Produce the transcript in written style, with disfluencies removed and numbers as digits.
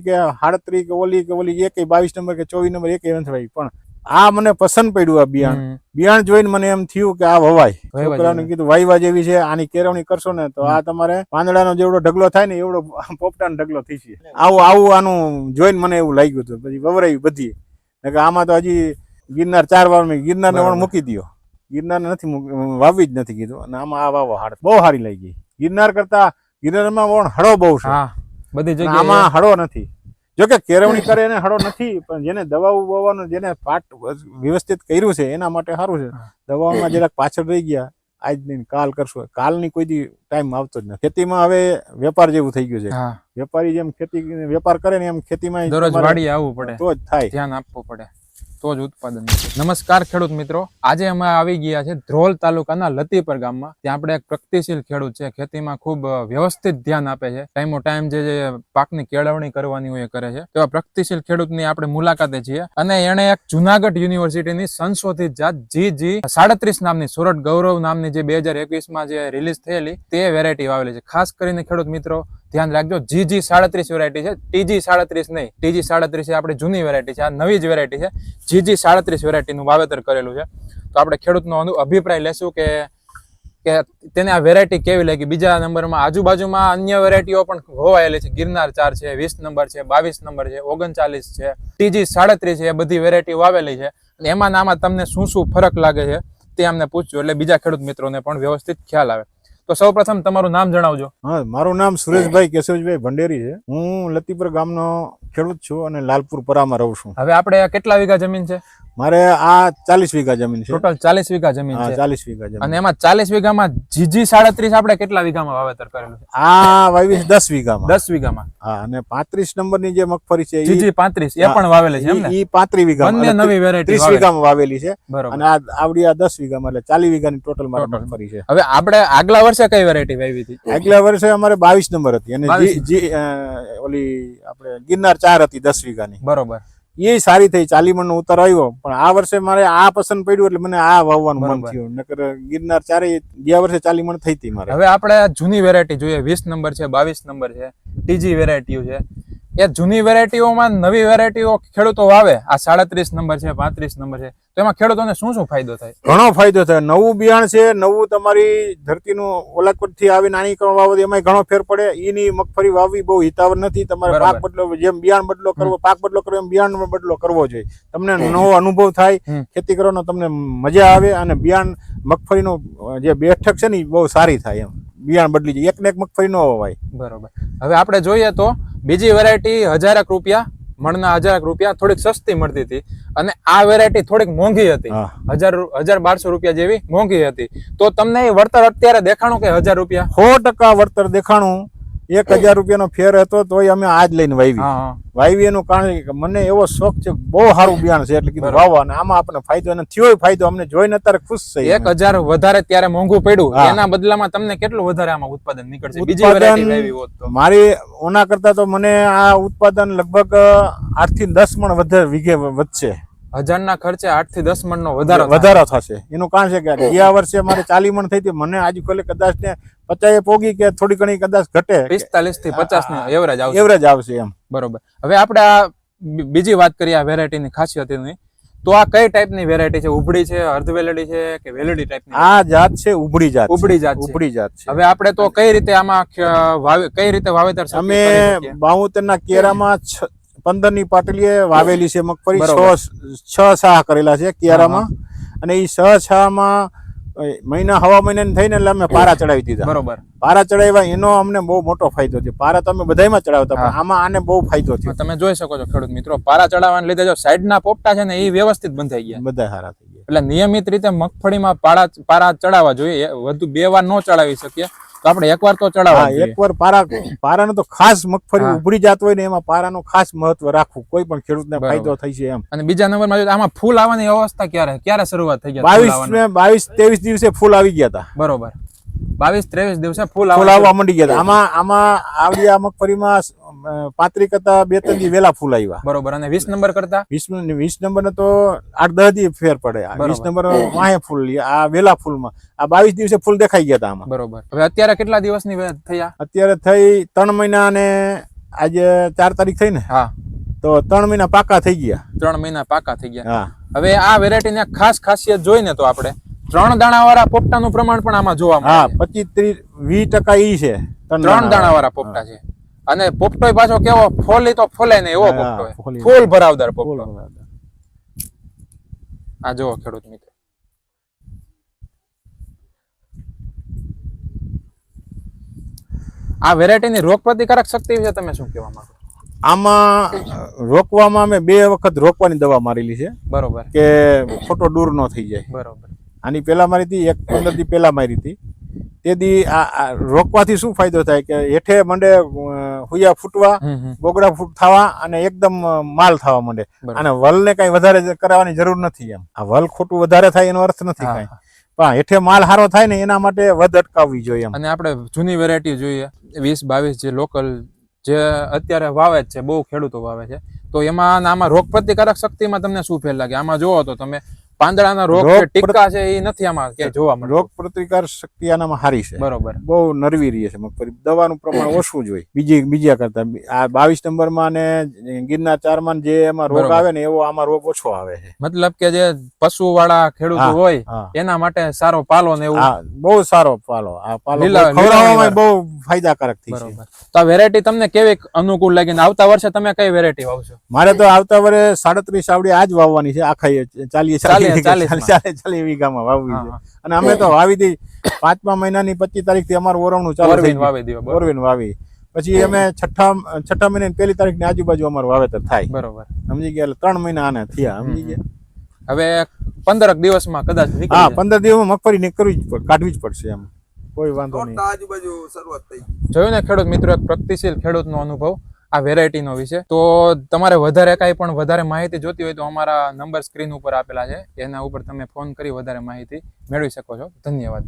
કે 38 કે ઓલી એકે 22 નંબર કે 24 નંબર એકે નથી વાવી, પણ આ મને પસંદ પડ્યું. આ બિયાણ જોઈને મને એમ થયું કે આ વવાય. છોકરાઓને કીધું વાયવા જેવી છે, આની કેળવણી કરશો ને તો આ તમારે પાંદડાનો જેવડો ઢગલો થાય ને એવડો પોપટાનો ઢગલો થઈ છે. આવું આનું જોઈને મને એવું લાગ્યું હતું. પછી વવરાવી બધી. આમાં તો હજી ગિરનાર 4 વાર મેં ગિરનારને વણ મૂકી દો. ગિરનાર નથી વાવવી જ નથી કીધું, અને આમાં આ વાવો હાડ બહુ સારી લાગી. ગિરનાર કરતા ગિરનારમાં વણ હળો બહુ છે, બધી જગ્યાએ આમાં હળો નથી. જોકે કેળવણી કરે એને હળો નથી, પણ જેને દવાઓ બોવાનું જેને પાટ વ્યવસ્થિત કર્યું છે એના માટે સારું છે. દવાઓમાં જરાક પાછળ રહી ગયા, આજ નહીં કાલ કરશો, કાલની કોઈ દી ટાઈમ આવતો જ નથી. ખેતીમાં હવે વેપાર જેવું થઈ ગયું છે. વેપારી જેમ ખેતી વેપાર કરે ને એમ ખેતીમાં દરરોજ વાડીએ આવવું પડે, તો જ થાય, ધ્યાન આપવું પડે, તો જ ઉત્પાદન. નમસ્કાર ખેડૂત મિત્રો, આજે અમે આવી ગયા છે ધ્રોલ તાલુકાના લતીપર ગામમાં. ત્યાં આપણે એક પ્રગતિશીલ ખેડૂત છે, ખેતીમાં ખૂબ વ્યવસ્થિત ધ્યાન આપે છે, ટાઈમો ટાઈમ જે પાકની કેળવણી કરવાની હોય એ કરે છે. તેવા પ્રગતિશીલ ખેડૂતની આપણે મુલાકાતે છીએ, અને એણે એક જુનાગઢ યુનિવર્સિટીની સંશોધિત જાત GG37 નામની, સુરત ગૌરવ નામની, જે 2021માં જે રિલીઝ થયેલી તે વેરાયટી વાવેલી છે. ખાસ કરીને ખેડૂત મિત્રો ધ્યાન રાખજો, GG37 વેરાયટી છે, TG37 નહીં. TG37 આપણે જૂની વેરાયટી છે, આ નવી જ વેરાયટી છે. GG37 વેરાયટીનું વાવેતર કરેલું છે. તો આપણે ખેડૂતનો અભિપ્રાય લેશું કે તેને આ વેરાયટી કેવી લાગી. બીજા નંબરમાં આજુબાજુમાં અન્ય વેરાયટીઓ પણ હોવાયેલી છે. ગિરનાર 4 છે, 20 નંબર છે, 22 નંબર છે, 39 છે, TG37 છે, એ બધી વેરાયટી વાવેલી છે. અને એમાં આમાં તમને શું શું ફરક લાગે છે તે અમને પૂછજો, એટલે બીજા ખેડૂત મિત્રોને પણ વ્યવસ્થિત ખ્યાલ આવે. તો સૌપ્રથમ તમારું નામ જણાવજો. હા, મારું નામ સુરેશભાઈ કેશવભાઈ ભંડેરી છે. હું લતીપર ગામનો ખેડૂત છું અને લાલપુર પરામાં રહું છું. હવે આપણે કેટલા વીઘા જમીન છે? મારે આ 40 વીઘા જમીન છે. ટોટલ 40 વીઘા જમીન છે. 40 વીઘા જમીન. અને એમાં 40 વીઘામાં GG37 આપણે કેટલા વીઘામાં વાવેતર કરેલું છે? આ વાવી 10 વીઘામાં. 10 વીઘામાં. હા, અને 35 નંબરની જે મગફળી છે GG35 એ પણ વાવેલી છે એમ ને? ઈ 35 વીઘામાં. બંને નવી વેરાયટી 30 વીઘામાં વાવેલી છે. બરોબર. અને આ આવડી આ 10 વીઘામાં, એટલે 40 વીઘાની ટોટલ મારી મગફળી છે. હવે આપણે આગલા વર્ષે કઈ વેરાયટી વાવી હતી? આગલા વર્ષે અમારે 22 નંબર હતી, અને ઓલી આપણે ગિરનાર 4 હતી 10 વીઘાની. બરોબર. એ સારી થઈ, 40 મણનો ઉતાર આવ્યો. પણ આ વર્ષે મારે આ પસંદ પડ્યું એટલે મને આ વાવવાનું મન થયું. નકર ગિરનાર 4 ગયા વર્ષે 40 મણ થઈ હતી મારે. હવે આપણે જૂની વેરાયટી જોઈએ, 20 નંબર છે, 22 નંબર છે, TG વેરાયટીઓ છે. એ જૂની વેરાયટીઓમાં નવી વેરાયટીઓ ખેડૂતો વાવે, આ 37 નંબર છે, 35 નંબર છે, તો એમાં ખેડૂતોને શું શું ફાયદો થાય? ઘણો ફાયદો થાય. નવું બિયાણ છે, નવું તમારી ધરતીનું ઓલાકોટથી આવી નાની કણ વાવો એમાં ઘણો ફેર પડે. એની મગફળી વાવવી બહુ હિતાવર નથી. તમારે પાક બદલો, જેમ બિયાણ બદલો કરવો, પાક બદલો કરવો એમ બિયાણ બદલો કરવો જોઈએ. તમને નવો અનુભવ થાય, ખેતી કરવાનો તમને મજા આવે, અને બિયાણ મગફળીનો જે બેઠક છે ને એ બહુ સારી થાય. એમ બિયાણ બદલી જાય, એક ને એક મગફળી ન હોવાય. બરોબર. હવે આપણે જોઈએ તો બીજી વેરાયટી 1000 રૂપિયા મણના, 1000 રૂપિયા થોડીક સસ્તી મળતી હતી, અને આ વેરાયટી થોડીક મોંઘી હતી, 1200 રૂપિયા જેવી મોંઘી હતી. તો તમને એ વળતર અત્યારે દેખાણું કે 1000 રૂપિયા? 100% વળતર દેખાણું. 1000 રૂપિયાનો ફેર હતો તોય અમે આજ લઈને વાવી. એનું કારણ કે મને એવો શોખ છે, બહુ સારું બિયાણ છે એટલે કીધું વાવવા, અને આમાં આપણે ફાયદો અને થયો ફાયદો અમને જોઈને અત્યારે ખુશ છે. 1000 વધારે ત્યારે મોંઘું પડ્યું, એના બદલામાં તમને કેટલું વધારે આમાં ઉત્પાદન નીકળશે બીજી વેરાયટી વાવી હોત તો? મારી ઓના કરતા તો મને આ ઉત્પાદન લગભગ 8 થી 10 મણ વધારે વીઘે વધશે. 1000 ના ખર્ચે 8 થી 10 મણ નો વધારો થશે. એનું કારણ છે કે ગયા વર્ષે મારે 40 મણ થઈ હતી, મને આજુ કાલે કદાચ ને 50 પોગી કે થોડી ઘણી કદાચ ઘટે, 45 થી 50 નો એવરેજ આવશે એમ. બરોબર. હવે આપણે આ બીજી વાત કરીએ આ વેરાયટી ની ખાસિયતની, તો આ કઈ ટાઈપ ની વેરાયટી છે? ઉભડી છે, અર્ધવેલડી છે કે વેલડી ટાઈપ ની? આ જાત છે ઉભડી જાત. ઉભડી જાત છે. હવે આપણે તો કઈ રીતે આમાં કઈ રીતે વાવેતર? અમે 72 ના કેરામાં 15 ની પાટલીએ વાવેલી છે મગફળી. 6 સાહ કરેલા છે કેરામાં, અને એ 6 સાહમાં હવા મહિનાની થઈને એટલે અમે પારા ચડાવી દીધા. બરોબર. પારા ચડાવ્યા એનો અમને બહુ મોટો ફાયદો છે. પારા તો અમે બધામાં ચડાવતા, પણ આમાં આને બહુ ફાયદો છે. તમે જોઈ શકો છો ખેડૂત મિત્રો, પારા ચડાવવાને લીધે જો સાઈડના પોપટા છે ને એ વ્યવસ્થિત બંધાઈ ગયા, બધા સારા થઈ ગયા. એટલે નિયમિત રીતે મગફળીમાં પારા ચડાવવા જોઈએ. વધુ 2 વાર ન ચડાવી શકીએ, તો આપણે એકવાર તો ચડાવવા. એકવાર પારાનો તો ખાસ મગફળી ઉભરી જાત હોય ને એમાં પારાનો ખાસ મહત્વ રાખવું, કોઈ પણ ખેડૂતને ફાયદો થઈ છે એમ. અને બીજા નંબરમાં આમાં ફૂલ આવવાની અવસ્થા ક્યારે શરૂઆત થઈ ગઈ? 22-23 દિવસે ફૂલ આવી ગયા હતા. બરોબર. 22-23 દિવસે ફૂલ આવવા માંડી ગયા હતા. આમાં આવડી આ મગફળીમાં 35 કરતા 2-3 દી વેલા ફૂલ આવ્યા. બરોબર. અને 20 નંબર કરતા 20 નંબર ને તો 8-10 દી ફેર પડે. 20 નંબર વાહે ફૂલ, આ વેલા ફૂલમાં આ 22 દિવસે ફૂલ દેખાઈ ગયા હતા આમાં. બરોબર. હવે અત્યારે કેટલા દિવસની થયા? અત્યારે થઈ 3 મહિના અને આજે 4 તારીખ થઈ ને, હા, તો 3 મહિના પાકા થઈ ગયા. 3 મહિના પાકા થઈ ગયા. હા, હવે આ વેરાયટીની ખાસ ખાસિયત જોઈને તો આપણે 3 દાણાવાળા પોપટાનું પ્રમાણ પણ આમાં જોવા મળે હા, છે. 25-30-20% ઈ છે 3 દાણાવાળા પોપટા છે. અને પોપટોય પાછો કેવો ફોલી તો ફોલે ને એવો હા, પોપટો છે. ફોલી. ફૂલ ભરાવદાર પોપટો. ફૂલ બરાબર. આ જુઓ ખેડૂત મિત્રો, આ વેરાયટીની રોગ પ્રતિકારક શક્તિ વિશે તમે શું કહેવા માંગો? આમાં રોકવામાં અમે 2 વખત રોકવાની દવા મારેલી છે બરોબર, કે ખોટો દૂર ન થઈ જાય. બરોબર. આની પહેલા મારી હતી 15 દી પહેલા મારી હતી. તેથી આ રોકવાથી શું ફાયદો થાય કે હેઠે મંડે હુયા ફૂટવા, બોગડા ફૂટ થવા અને એકદમ માલ થવા માંડે. બરાબર. અને વલને કઈ વધારે કરાવવાની જરૂર નથી. એમ આ વલ ખોટું વધારે થાય એનો અર્થ નથી હા, કઈ, પણ હેઠે માલ સારો થાય ને એના માટે વધ અટકાવવી જોઈએ. એમ અને આપણે જૂની વેરાયટી જોઈએ 20-22 જે લોકલ જે અત્યારે વાવે જ છે, બહુ ખેડૂતો વાવે છે, તો એમાં અને આમાં રોગ પ્રતિકારક શક્તિમાં તમને શું ફેર લાગે? આમાં જોવો તો તમે પાંદડાના રોગ છે, ટીકા છે, એ નથી આમાં ક્યાંય જોવા મળે. રોગ પ્રતિકાર શક્તિ આનામાં સારી છે. બરોબર, બહુ નરવી રહી છે મગફળી. દવાનું પ્રમાણ ઓછું જ હોય બીજા કરતા. આ 22 નંબરમાં ને ગિરનાર 4માં જે એમાં રોગ બરોબર. આવે ને એવો આમાં રોગ ઓછો આવે છે. મતલબ કે જે પશુ વાળા ખેડૂતો હા, હોય હા. એના માટે સારો પાલો ને એવું. હા, બહુ સારો પાલો. આ પાલો લીલા- ખવડાવવામાં બહુ ફાયદાકારક થઈ છે. બરોબર. તો આ વેરાયટી તમને કેવી અનુકૂળ લાગી ને આવતા વર્ષે તમે કઈ વેરાયટી વાવશો? મારે તો આવતા વર્ષે 37 આવડી આજ વાવવાની છે. આખા 40 વીઘામાં વાવવી છે. અને અમે તો વાવી દી 5મા મહિનાની 25 તારીખથી અમારું ઓરવણું ચાલુ થઈ ઓરવીને ગયું. વાવી દીધો. બરોબર. ઓરવીને વાવી પછી અમે છઠ્ઠા મહિનાની 1 તારીખની આજુબાજુ અમારું વાવેતર થાય. બરોબર. સમજી ગયા? એટલે 3 મહિના આને થયા. સમજી ગયા? હવે 15 દિવસમાં કદાચ નીકળી હા, જાય. 15 દિવસમાં મગફળી કાઢવી જ પડશે. એમ કોઈ વાંધો નહીં. આજુબાજુ શરૂઆત થઈ. જોયું ને ખેડૂત મિત્રો, એક પ્રગતિશીલ ખેડૂતનો અનુભવ આ વેરાયટીનો વિશે. તો તમારે વધારે માહિતી જોતી હોય તો અમારા નંબર સ્ક્રીન ઉપર આપેલા છે, એના ઉપર તમે ફોન કરી વધારે માહિતી મેળવી શકો છો. ધન્યવાદ.